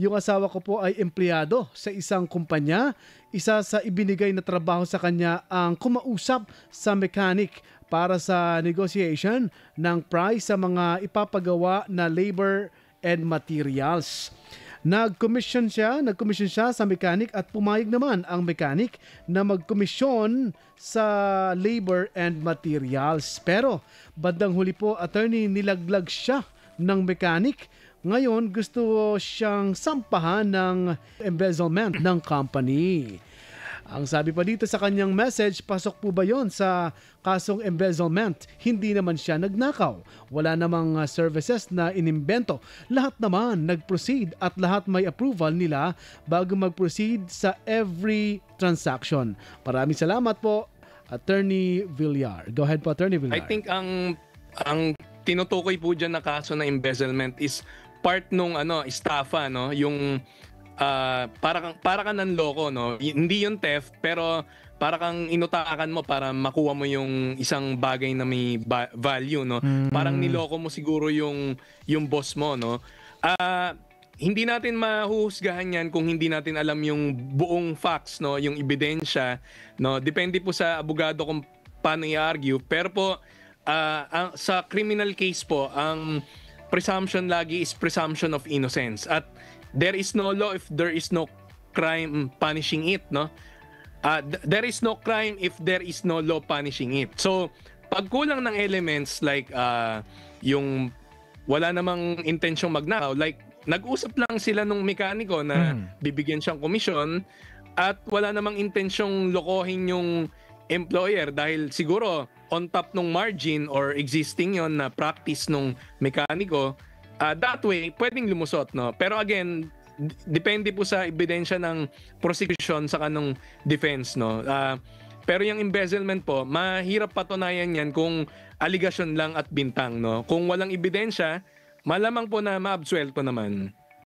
Yung asawa ko po ay empleyado sa isang kumpanya. Isa sa ibinigay na trabaho sa kanya ang kumausap sa mechanic para sa negotiation ng price sa mga ipapagawa na labor and materials. Nag-commission siya sa mechanic at pumayag naman ang mechanic na mag-commission sa labor and materials. Pero bandang huli po, attorney, nilaglag siya ng mechanic. Ngayon, gusto siyang sampahan ng embezzlement ng company. Ang sabi pa dito sa kanyang message, pasok po ba yon sa kasong embezzlement? Hindi naman siya nagnakaw. Wala namang services na inimbento. Lahat naman nag-proceed at lahat may approval nila bago mag-proceed sa every transaction. Maraming salamat po, Attorney Villar. Go ahead po, Attorney Villar. I think ang tinutukoy po dyan na kaso na embezzlement is part nung estafa, no? Yung para kang nanloko, no? Hindi yung theft, pero para kang inutakan mo para makuha mo yung isang bagay na may value, no? Parang niloko mo siguro yung boss mo, no? Hindi natin mahuhusgahan yan kung hindi natin alam yung buong facts, no? Yung ebidensya, no? Depende po sa abogado kung paano i-argue. Pero po, sa criminal case po, ang presumption lagi is presumption of innocence. At there is no law if there is no crime punishing it, no? There is no crime if there is no law punishing it. So, pag kulang ng elements like yung wala namang intensyong magnakaw, like nag-usap lang sila nung mekaniko na bibigyan siyang komisyon at wala namang intensyong lokohin yung employer dahil siguro on top nung margin or existing yon na practice nung mekaniko, that way pwedeng lumusot, no? Pero again, depende po sa ebidensya ng prosecution sa kanong defense, no? Pero yung embezzlement po, mahirap patunayan yan kung aligasyon lang at bintang, no? Kung walang ebidensya, malamang po na maabsuelto naman.